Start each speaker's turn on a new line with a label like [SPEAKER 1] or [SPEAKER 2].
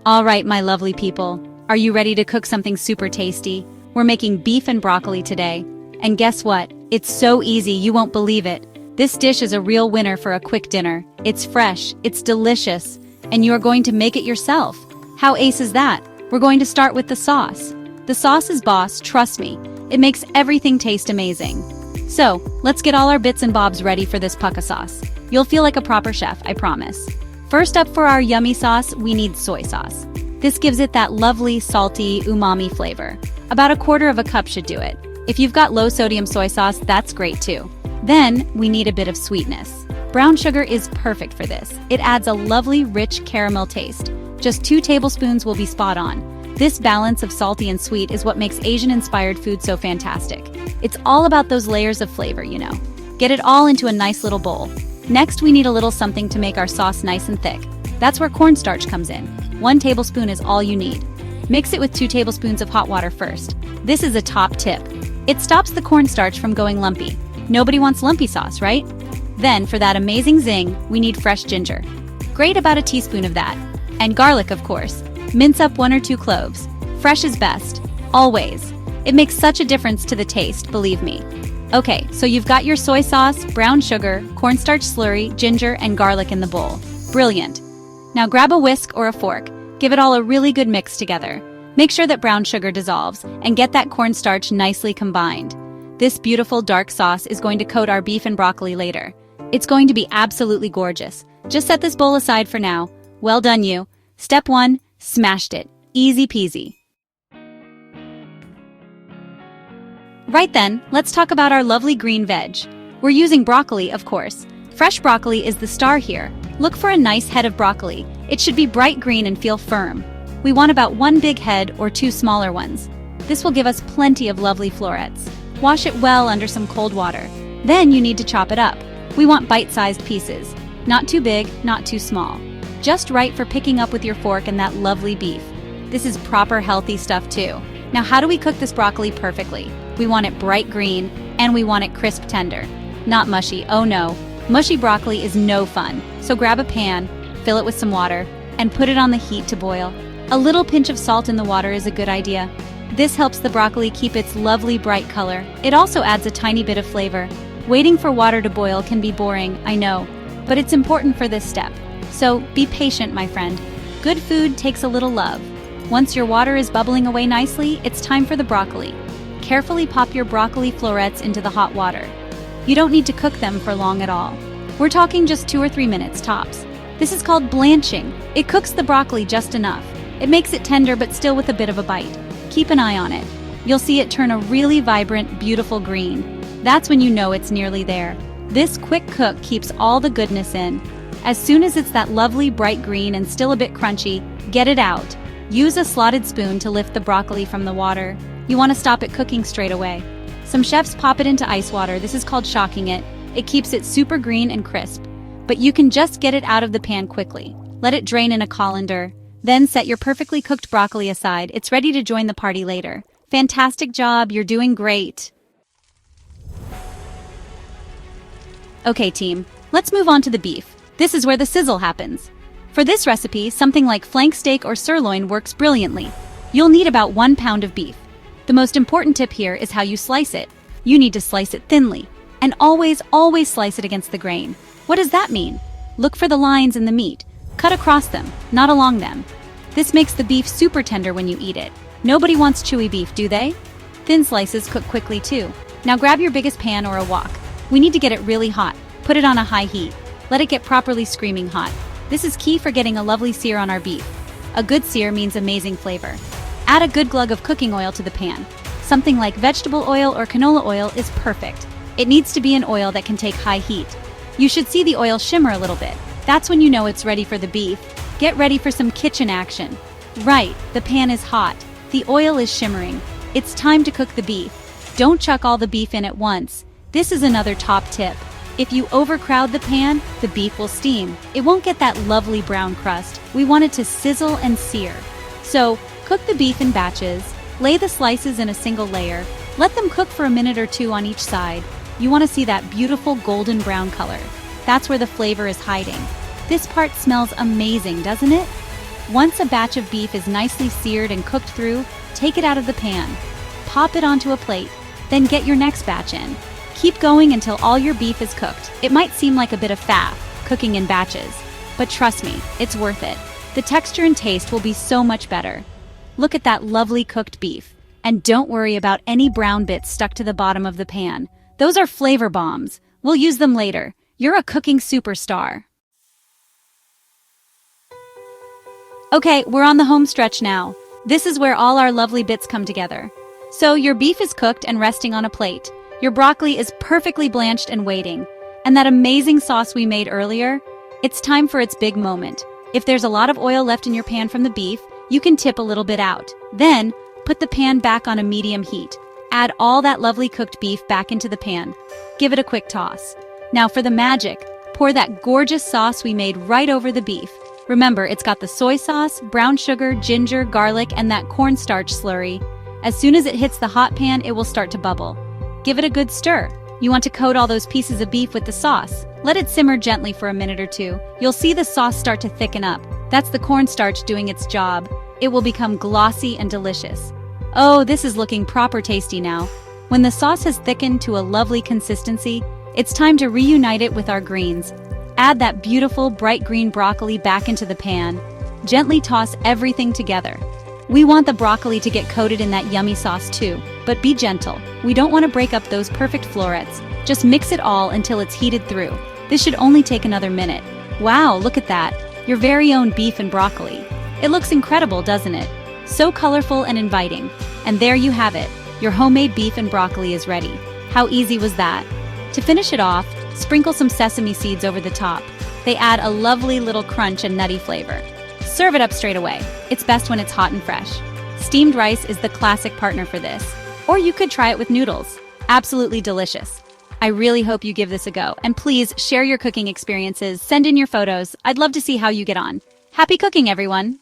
[SPEAKER 1] All right, my lovely people, are you ready to cook something super tasty? We're making beef and broccoli today. And guess what? It's so easy, you won't believe it. This dish is a real winner for a quick dinner. It's fresh, it's delicious, and you are going to make it yourself. How ace is that? We're going to start with the sauce. The sauce is boss, trust me. It makes everything taste amazing. So, let's get all our bits and bobs ready for this pukka sauce. You'll feel like a proper chef, I promise. First up for our yummy sauce, we need soy sauce. This gives it that lovely, salty, umami flavor. About 1/4 cup should do it. If you've got low-sodium soy sauce, that's great too. Then, we need a bit of sweetness. Brown sugar is perfect for this. It adds a lovely, rich caramel taste. Just 2 tablespoons will be spot on. This balance of salty and sweet is what makes Asian-inspired food so fantastic. It's all about those layers of flavor, you know. Get it all into a nice little bowl. Next, we need a little something to make our sauce nice and thick. That's where cornstarch comes in. 1 tablespoon is all you need. Mix it with 2 tablespoons of hot water first. This is a top tip. It stops the cornstarch from going lumpy. Nobody wants lumpy sauce, right? Then, for that amazing zing, we need fresh ginger. Grate about a teaspoon of that. And garlic, of course. Mince up 1 or 2 cloves. Fresh is best. Always. It makes such a difference to the taste, believe me. Okay, so you've got your soy sauce, brown sugar, cornstarch slurry, ginger, and garlic in the bowl. Brilliant. Now grab a whisk or a fork. Give it all a really good mix together. Make sure that brown sugar dissolves, and get that cornstarch nicely combined. This beautiful dark sauce is going to coat our beef and broccoli later. It's going to be absolutely gorgeous. Just set this bowl aside for now. Well done, you. Step 1, smashed it. Easy peasy. Right then, let's talk about our lovely green veg. We're using broccoli, of course. Fresh broccoli is the star here. Look for a nice head of broccoli. It should be bright green and feel firm. We want about 1 big head or 2 smaller ones. This will give us plenty of lovely florets. Wash it well under some cold water. Then you need to chop it up. We want bite-sized pieces. Not too big, not too small. Just right for picking up with your fork and that lovely beef. This is proper healthy stuff too. Now how do we cook this broccoli perfectly? We want it bright green, and we want it crisp tender. Not mushy, oh no. Mushy broccoli is no fun. So grab a pan, fill it with some water, and put it on the heat to boil. A little pinch of salt in the water is a good idea. This helps the broccoli keep its lovely bright color. It also adds a tiny bit of flavor. Waiting for water to boil can be boring, I know, but it's important for this step. So be patient, my friend. Good food takes a little love. Once your water is bubbling away nicely, it's time for the broccoli. Carefully pop your broccoli florets into the hot water. You don't need to cook them for long at all. We're talking just 2 or 3 minutes tops. This is called blanching. It cooks the broccoli just enough. It makes it tender but still with a bit of a bite. Keep an eye on it. You'll see it turn a really vibrant, beautiful green. That's when you know it's nearly there. This quick cook keeps all the goodness in. As soon as it's that lovely bright green and still a bit crunchy, get it out. Use a slotted spoon to lift the broccoli from the water. You want to stop it cooking straight away. Some chefs pop it into ice water. This is called shocking it. It keeps it super green and crisp. But you can just get it out of the pan quickly. Let it drain in a colander. Then set your perfectly cooked broccoli aside. It's ready to join the party later. Fantastic job, you're doing great. Okay team, let's move on to the beef. This is where the sizzle happens. For this recipe, something like flank steak or sirloin works brilliantly. You'll need about 1 pound of beef. The most important tip here is how you slice it. You need to slice it thinly. And always slice it against the grain. What does that mean? Look for the lines in the meat. Cut across them, not along them. This makes the beef super tender when you eat it. Nobody wants chewy beef, do they? Thin slices cook quickly too. Now grab your biggest pan or a wok. We need to get it really hot. Put it on a high heat. Let it get properly screaming hot. This is key for getting a lovely sear on our beef. A good sear means amazing flavor. Add a good glug of cooking oil to the pan. Something like vegetable oil or canola oil is perfect. It needs to be an oil that can take high heat. You should see the oil shimmer a little bit. That's when you know it's ready for the beef. Get ready for some kitchen action. Right, the pan is hot. The oil is shimmering. It's time to cook the beef. Don't chuck all the beef in at once. This is another top tip. If you overcrowd the pan, the beef will steam. It won't get that lovely brown crust. We want it to sizzle and sear. So, cook the beef in batches. Lay the slices in a single layer. Let them cook for a minute or 2 on each side. You want to see that beautiful golden brown color. That's where the flavor is hiding. This part smells amazing, doesn't it? Once a batch of beef is nicely seared and cooked through, take it out of the pan. Pop it onto a plate, then get your next batch in. Keep going until all your beef is cooked. It might seem like a bit of faff, cooking in batches, but trust me, it's worth it. The texture and taste will be so much better. Look at that lovely cooked beef. And don't worry about any brown bits stuck to the bottom of the pan. Those are flavor bombs. We'll use them later. You're a cooking superstar. Okay, we're on the home stretch now. This is where all our lovely bits come together. So your beef is cooked and resting on a plate. Your broccoli is perfectly blanched and waiting. And that amazing sauce we made earlier? It's time for its big moment. If there's a lot of oil left in your pan from the beef, you can tip a little bit out. Then, put the pan back on a medium heat. Add all that lovely cooked beef back into the pan. Give it a quick toss. Now for the magic, pour that gorgeous sauce we made right over the beef. Remember, it's got the soy sauce, brown sugar, ginger, garlic, and that cornstarch slurry. As soon as it hits the hot pan, it will start to bubble. Give it a good stir. You want to coat all those pieces of beef with the sauce. Let it simmer gently for a minute or two. You'll see the sauce start to thicken up. That's the cornstarch doing its job. It will become glossy and delicious. Oh, this is looking proper tasty now. When the sauce has thickened to a lovely consistency, it's time to reunite it with our greens. Add that beautiful bright green broccoli back into the pan. Gently toss everything together. We want the broccoli to get coated in that yummy sauce too, but be gentle. We don't want to break up those perfect florets. Just mix it all until it's heated through. This should only take another minute. Wow, look at that. Your very own beef and broccoli. It looks incredible, doesn't it? So colorful and inviting. And there you have it. Your homemade beef and broccoli is ready. How easy was that? To finish it off, sprinkle some sesame seeds over the top. They add a lovely little crunch and nutty flavor. Serve it up straight away. It's best when it's hot and fresh. Steamed rice is the classic partner for this. Or you could try it with noodles. Absolutely delicious. I really hope you give this a go. And please share your cooking experiences. Send in your photos. I'd love to see how you get on. Happy cooking, everyone!